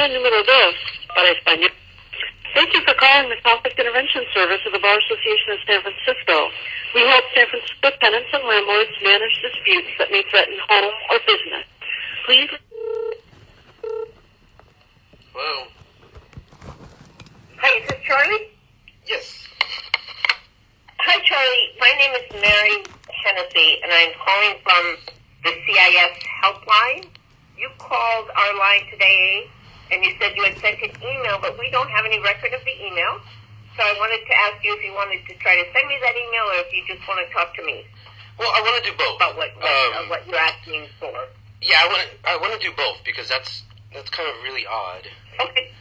Llamada número 2 para español. Thank you for calling the Conflict Intervention Service of the Bar Association of San Francisco. We help San Francisco tenants and landlords manage disputes that may threaten home or business. Please... Hello? Hi, is this Charlie? Yes. Hi, Charlie. My name is Mary Hennessy, and I'm calling from the CIS helpline. You called our line today, and you said you had sent an email, but we don't have any record of the email. So I wanted to ask you if you wanted to try to send me that email, or if you just want to talk to me. Well, I want to do both. About what you're asking for. Yeah, I want to do both because that's kind of really odd. Okay.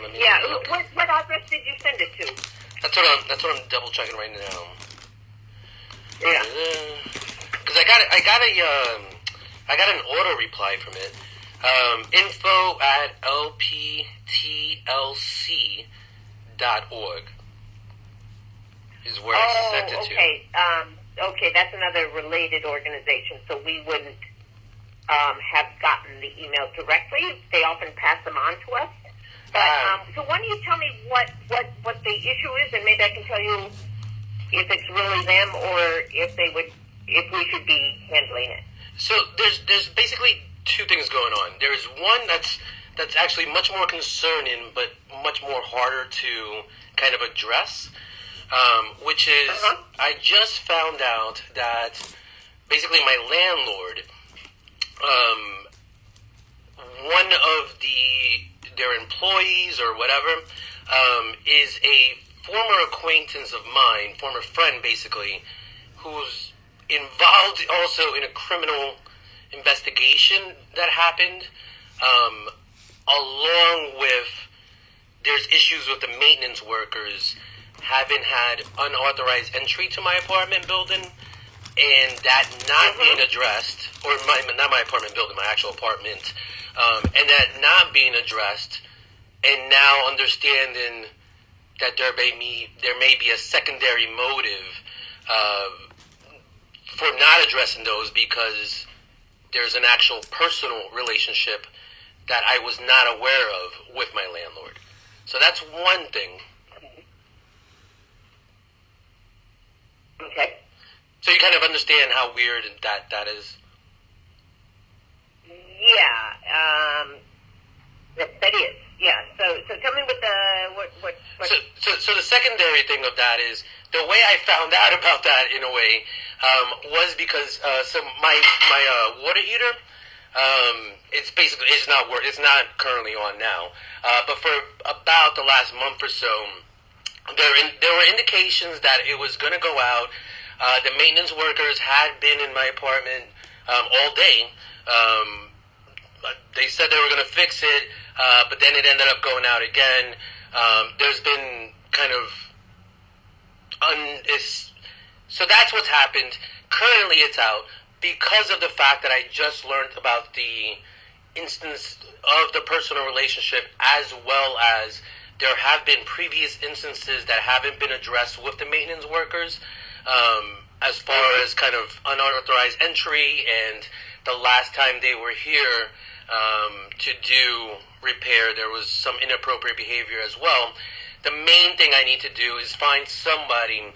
Let me Yeah. What address did you send it to? That's what I'm double checking right now. Yeah. Because I got an auto reply from it. info@lptlc.org is where I sent it to. Okay. Okay, that's another related organization, so we wouldn't have gotten the email directly. They often pass them on to us. But so why don't you tell me what the issue is, and maybe I can tell you if it's really them or if we should be handling it. So there's basically two things going on. There's one that's actually much more concerning, but much more harder to kind of address, which is I just found out that basically my landlord, one of their employees or whatever, is a former acquaintance of mine, former friend basically, who's involved also in a criminal investigation that happened, along with there's issues with the maintenance workers having had unauthorized entry to my apartment building, and that not being addressed, or not my apartment building, my actual apartment, and that not being addressed, and now understanding that there may be a secondary motive for not addressing those because there's an actual personal relationship that I was not aware of with my landlord. So that's one thing. Okay. So you kind of understand how weird that is? Yeah. That is. Yeah. So tell me what. So the secondary thing of that is the way I found out about that in a way was because my water heater, it's not currently on now, but for about the last month or so, there were indications that it was going to go out. The maintenance workers had been in my apartment all day. They said they were going to fix it, but then it ended up going out again. There's been kind of so that's what's happened. Currently, it's out because of the fact that I just learned about the instance of the personal relationship, as well as there have been previous instances that haven't been addressed with the maintenance workers, as far as kind of unauthorized entry, and the last time they were here to do repair, there was some inappropriate behavior as well. The main thing I need to do is find somebody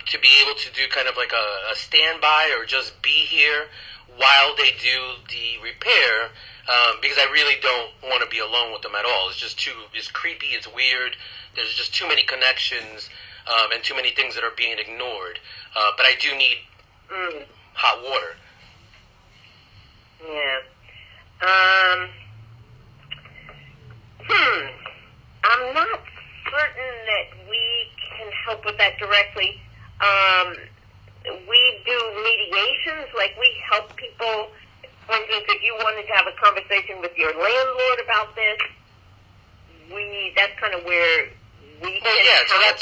to be able to do kind of like a standby or just be here while they do the repair, because I really don't want to be alone with them at all. It's creepy, it's weird, there's just too many connections and too many things that are being ignored. But I do need hot water. Yeah. I'm not certain that we can help with that directly. We do mediations, like we help people. For instance, if you wanted to have a conversation with your landlord about this, that's kind of where we can help.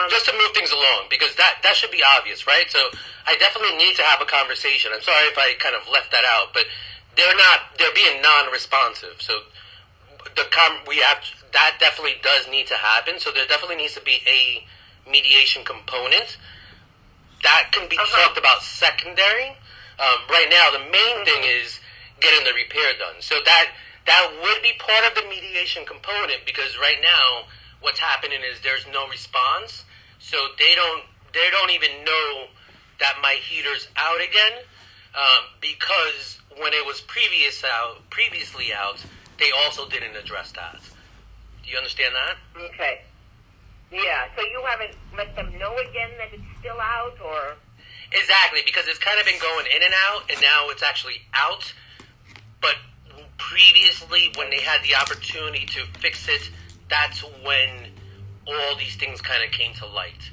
Just to move things along, because that should be obvious, right? So I definitely need to have a conversation. I'm sorry if I kind of left that out, but they're being non-responsive. So that definitely does need to happen. So there definitely needs to be a mediation component. That can be talked about secondary. Right now, the main thing is getting the repair done. So that would be part of the mediation component, because right now what's happening is there's no response, so they don't even know that my heater's out again, because when it was previously out, they also didn't address that. Do you understand that? Okay. Yeah, so you haven't let them know again that it's still out, or? Exactly, because it's kind of been going in and out, and now it's actually out. But previously, when they had the opportunity to fix it, that's when all these things kind of came to light.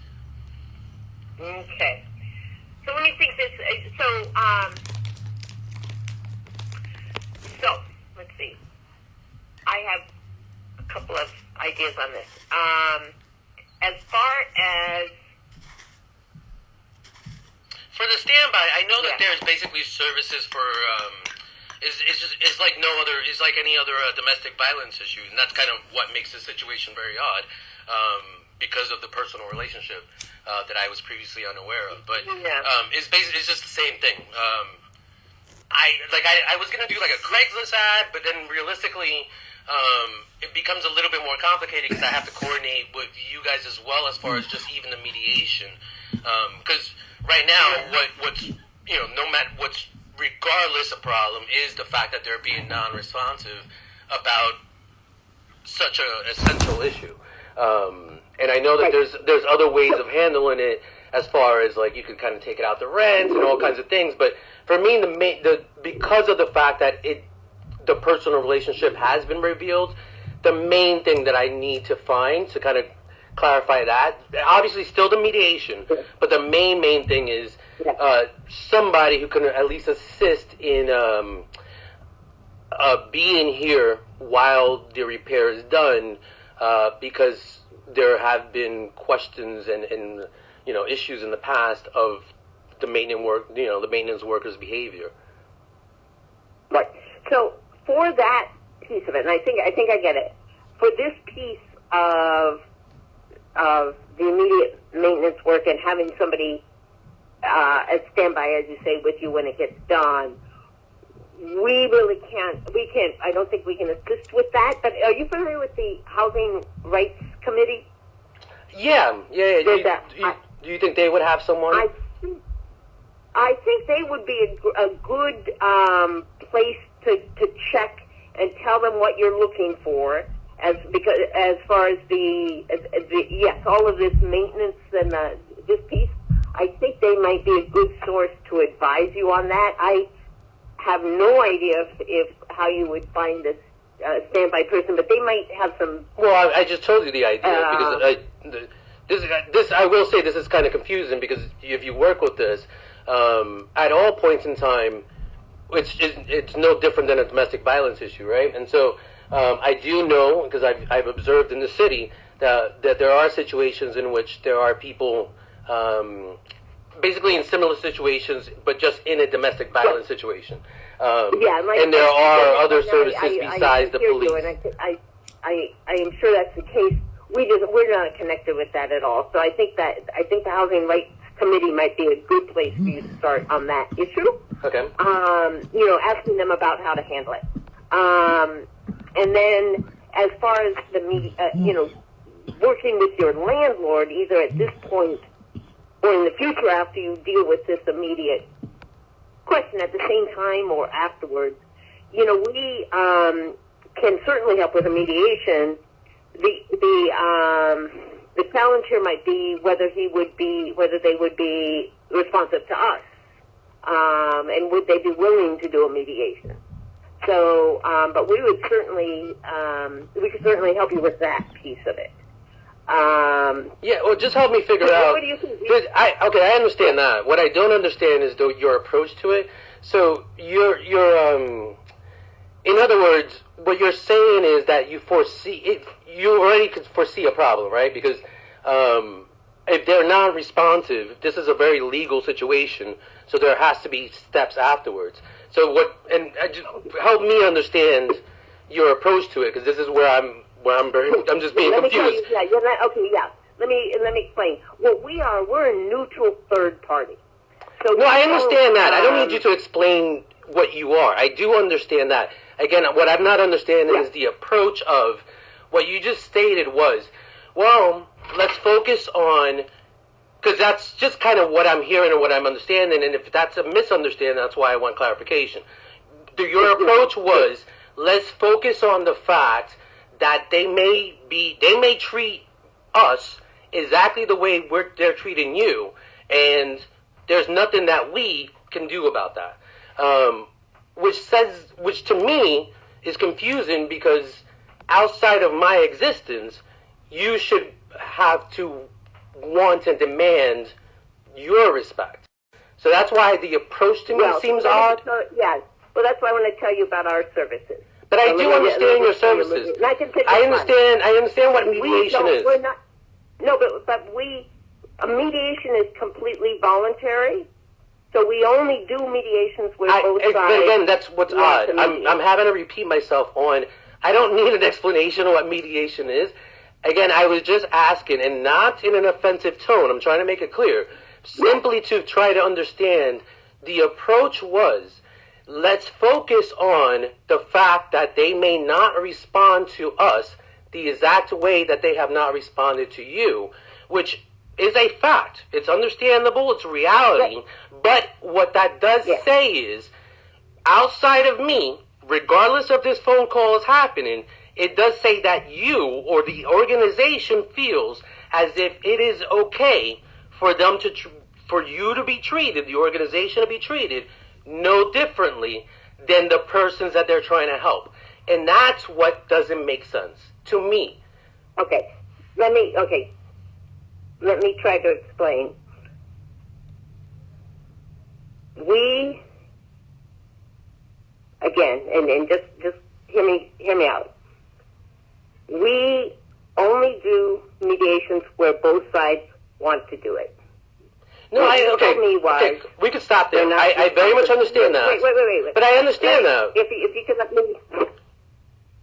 Okay. So let me think this. So let's see. I have a couple of ideas on this. As far as for the standby, I know that there's basically services for. It's like no other. It's like any other domestic violence issue, and that's kind of what makes the situation very odd, because of the personal relationship that I was previously unaware of. But it's basically just the same thing. I was gonna do like a Craigslist ad, but then realistically, it becomes a little bit more complicated because I have to coordinate with you guys as well as far as just even the mediation. Because right now, what's no matter what's regardless of problem is the fact that they're being non-responsive about such a essential issue. And I know that there's other ways of handling it, as far as like you can kind of take it out the rent and all kinds of things. But for me, because of the fact that the personal relationship has been revealed, the main thing that I need to find to kind of clarify that, obviously still the mediation, but the main thing is somebody who can at least assist in being here while the repair is done, because there have been questions and issues in the past of the maintenance workers' behavior. Right. So for that piece of it, and I think I get it. For this piece of the immediate maintenance work and having somebody at standby, as you say, with you when it gets done, we can't, I don't think we can assist with that. But are you familiar with the Housing Rights Committee? Yeah. Do you think they would have someone? I think they would be a good place to check and tell them what you're looking for, as far as all of this maintenance and this piece. I think they might be a good source to advise you on that. I have no idea if how you would find this standby person, but they might have some. Well, I just told you the idea because this I will say this is kind of confusing, because if you work with this at all points in time, it's no different than a domestic violence issue, right? And so I do know, because I've observed in the city that there are situations in which there are people basically in similar situations, but just in a domestic violence situation. And there are other services besides the police. I am sure that's the case. We're not connected with that at all. So I think the Housing Rights Committee might be a good place for you to start on that issue. Okay. Asking them about how to handle it. And then as far as working with your landlord, either at this point or in the future after you deal with this immediate question, at the same time or afterwards, we can certainly help with a mediation. The challenge here might be whether they would be responsive to us, and would they be willing to do a mediation. So, but we could certainly help you with that piece of it. Well, just help me figure out. What do you think? I understand that. What I don't understand is your approach to it. So you're in other words, what you're saying is that you foresee it. You already could foresee a problem, right? Because if they're non-responsive, this is a very legal situation, so there has to be steps afterwards. So just help me understand your approach to it, because this is where I'm just being confused. Let me explain. We're a neutral third party. So I understand that. I don't need you to explain what you are. I do understand that. Again, what I'm not understanding is the approach of what you just stated was, well, let's focus on, because that's just kind of what I'm hearing and what I'm understanding, and if that's a misunderstanding, that's why I want clarification. Your approach was, let's focus on the fact that they may treat us exactly the way they're treating you, and there's nothing that we can do about that. Which to me is confusing, because outside of my existence, you should have to want and demand your respect. So that's why the approach to me seems odd. Yes. Well, that's why I want to tell you about our services. But I do understand your services. I understand what mediation is. But mediation is completely voluntary. So we only do mediations where both sides. But again, that's what's odd. I'm having to repeat myself on. I don't need an explanation of what mediation is. Again, I was just asking, and not in an offensive tone. I'm trying to make it clear, simply to try to understand. The approach was, let's focus on the fact that they may not respond to us the exact way that they have not responded to you, which is a fact. It's understandable. It's reality. But what that does say is, outside of me, regardless of this phone call is happening, it does say that you or the organization feels as if it is okay for them for you to be treated, the organization to be treated, no differently than the persons that they're trying to help. And that's what doesn't make sense to me. Okay. Let me try to explain. We, again, and just hear me out. We only do mediations where both sides want to do it. No, okay, we could stop there. I very much understand that. Wait. But I understand that. If you could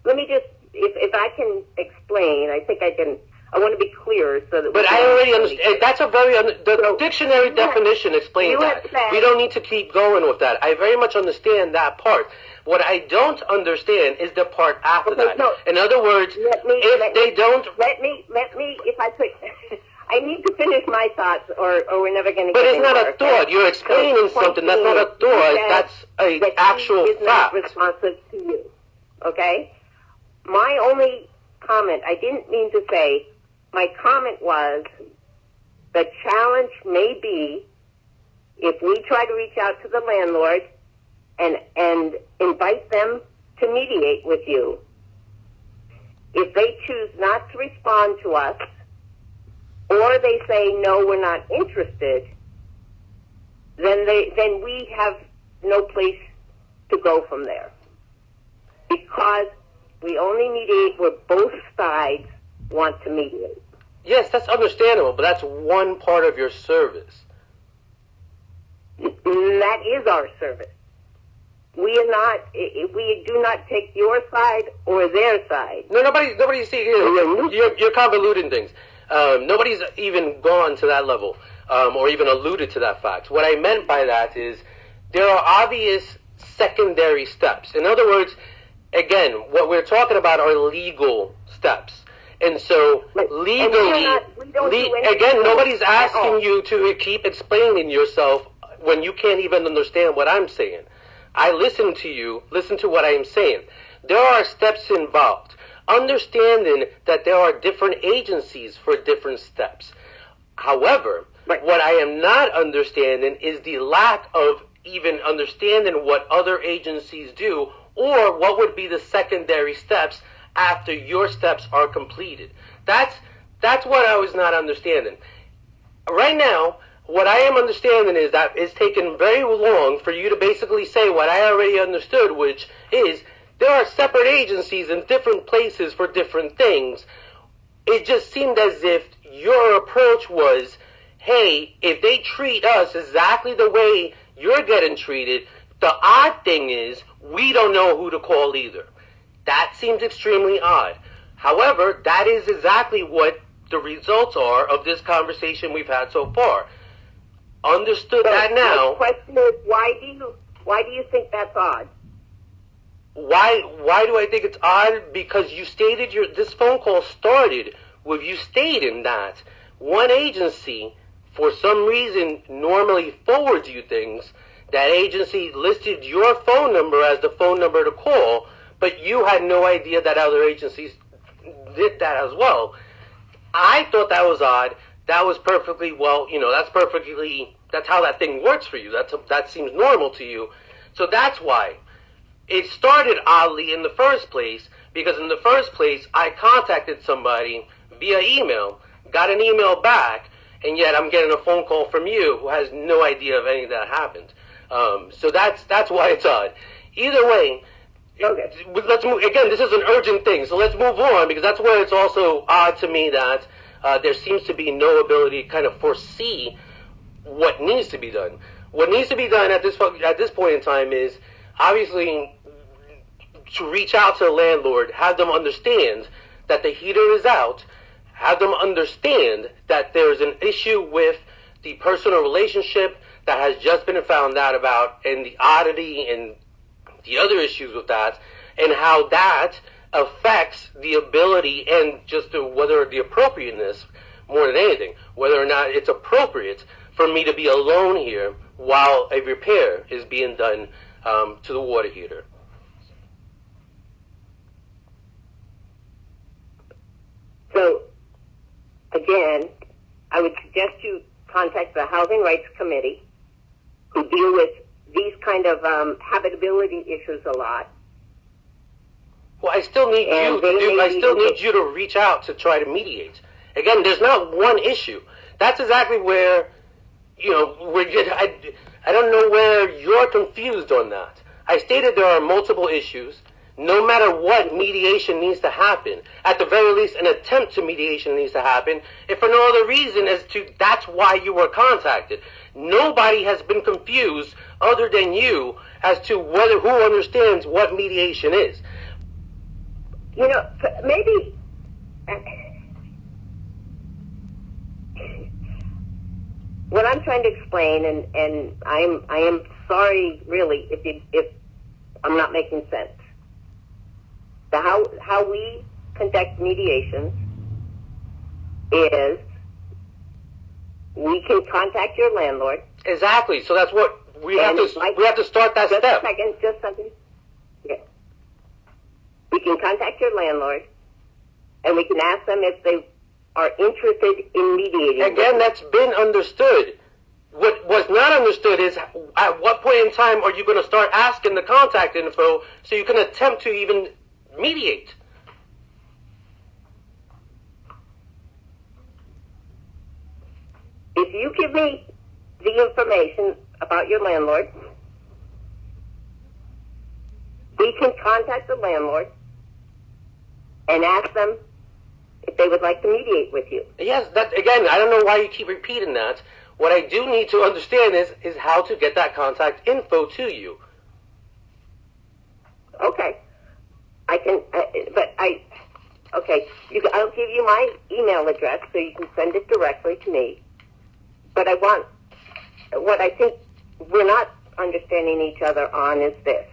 let me just, if I can explain, I think I want to be clear so that. But I already understand. That's a the dictionary definition explains that. We don't need to keep going with that. I very much understand that part. What I don't understand is the part after that. No, in other words, if I could. I need to finish my thoughts, or we're never going to get anywhere. But it's not a thought. Okay? You're explaining something. That's not a thought. That's an actual fact. Is not responsive to you. Okay? My only comment, I didn't mean to say, my comment was, the challenge may be, if we try to reach out to the landlord and invite them to mediate with you, if they choose not to respond to us, or they say, no, we're not interested, then we have no place to go from there. Because we only mediate where both sides want to mediate. Yes, that's understandable, but that's one part of your service. That is our service. We do not take your side or their side. No, nobody's saying, you're convoluting things. Nobody's even gone to that level, or even alluded to that fact. What I meant by that is, there are obvious secondary steps. In other words, again, what we're talking about are legal steps. And so, legally, again, nobody's asking you to keep explaining yourself when you can't even understand what I'm saying. I listen to you, listen to what I am saying. There are steps involved. Understanding that there are different agencies for different steps. However, what I am not understanding is the lack of even understanding what other agencies do, or what would be the secondary steps after your steps are completed. That's what I was not understanding. Right now, what I am understanding is that it's taken very long for you to basically say what I already understood, which is, there are separate agencies in different places for different things. It just seemed as if your approach was, hey, if they treat us exactly the way you're getting treated, the odd thing is, we don't know who to call either. That seems extremely odd. However, that is exactly what the results are of this conversation we've had so far. Understood that now. The question is, why do you think that's odd? why do I think it's odd? Because you stated this phone call started with you stating that one agency, for some reason, normally forwards you things. That agency listed your phone number as the phone number to call, but you had no idea that other agencies did that as well. I thought that was odd. That was perfectly that's how that thing works for you. That seems normal to you. So that's why. It started oddly in the first place, because in the first place, I contacted somebody via email, got an email back, and yet I'm getting a phone call from you who has no idea of anything that happened. So that's why it's odd. Either way, okay. Let's move. Again, this is an urgent thing, so let's move on, because that's where it's also odd to me that there seems to be no ability to kind of foresee what needs to be done. What needs to be done at this point in time is obviously to reach out to the landlord, have them understand that the heater is out, have them understand that there's an issue with the personal relationship that has just been found out about, and the oddity and the other issues with that, and how that affects the ability and just whether the appropriateness, more than anything, whether or not it's appropriate for me to be alone here while a repair is being done to the water heater. So, again, I would suggest you contact the Housing Rights Committee, who deal with these kind of habitability issues a lot. Well, I still need you to reach out to try to mediate. Again, there's not one issue. That's exactly where, I don't know where you're confused on that. I stated there are multiple issues. No matter what, mediation needs to happen. At the very least, an attempt to mediation needs to happen, if for no other reason as to that's why you were contacted. Nobody has been confused other than you as to who understands what mediation is. Maybe what I'm trying to explain, and I am sorry, really, if I'm not making sense. How we conduct mediations is we can contact your landlord. Exactly. So that's what we have to start that step. Just a second. Yeah. We can contact your landlord, and we can ask them if they are interested in mediating. Again, that's been understood. What was not understood is at what point in time are you going to start asking the contact info so you can attempt to even mediate? If you give me the information about your landlord, we can contact the landlord and ask them if they would like to mediate with you. Yes, again, I don't know why you keep repeating that. What I do need to understand is how to get that contact info to you. Okay. I'll give you my email address so you can send it directly to me. But what I think we're not understanding each other on is this.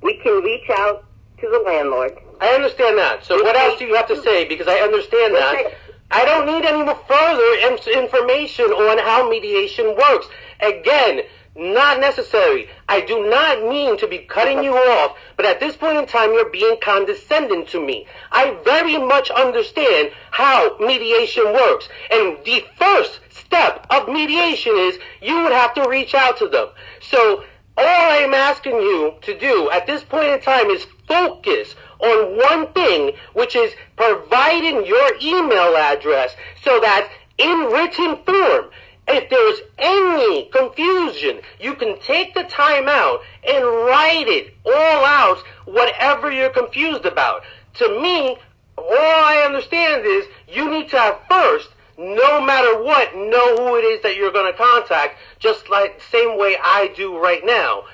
We can reach out to the landlord. I understand that. So what else do you have to say? Because I understand that. I don't need any more further information on how mediation works. Again, not necessary. I do not mean to be cutting you off, but at this point in time, you're being condescending to me. I very much understand how mediation works. And the first step of mediation is you would have to reach out to them. So all I'm asking you to do at this point in time is focus on one thing, which is providing your email address so that in written form, if there's any confusion, you can take the time out and write it all out, whatever you're confused about. To me, all I understand is you need to have first, no matter what, know who it is that you're going to contact, just like the same way I do right now.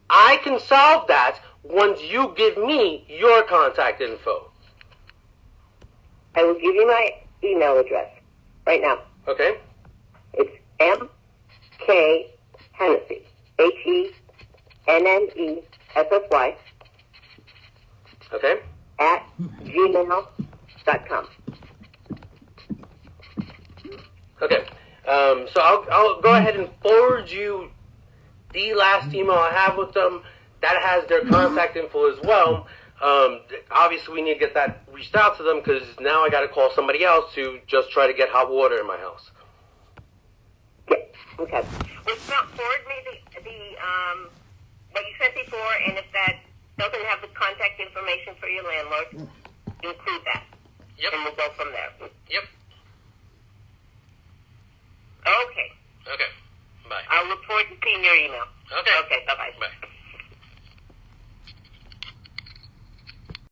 I can solve that once you give me your contact info. I will give you my email address right now. Okay. It's M.K. Hennessy, Hennessy, Okay. at gmail.com. Okay. So I'll go ahead and forward you the last email I have with them. That has their contact info as well. Obviously, we need to get that reached out to them because now I got to call somebody else to just try to get hot water in my house. Yeah. Okay. Well, forward me the what you said before, and if that doesn't have the contact information for your landlord, include that. Yep. And we'll go from there. Yep. Okay. Okay. Bye. I'll look forward to seeing your email. Okay. Okay. Bye-bye. Bye.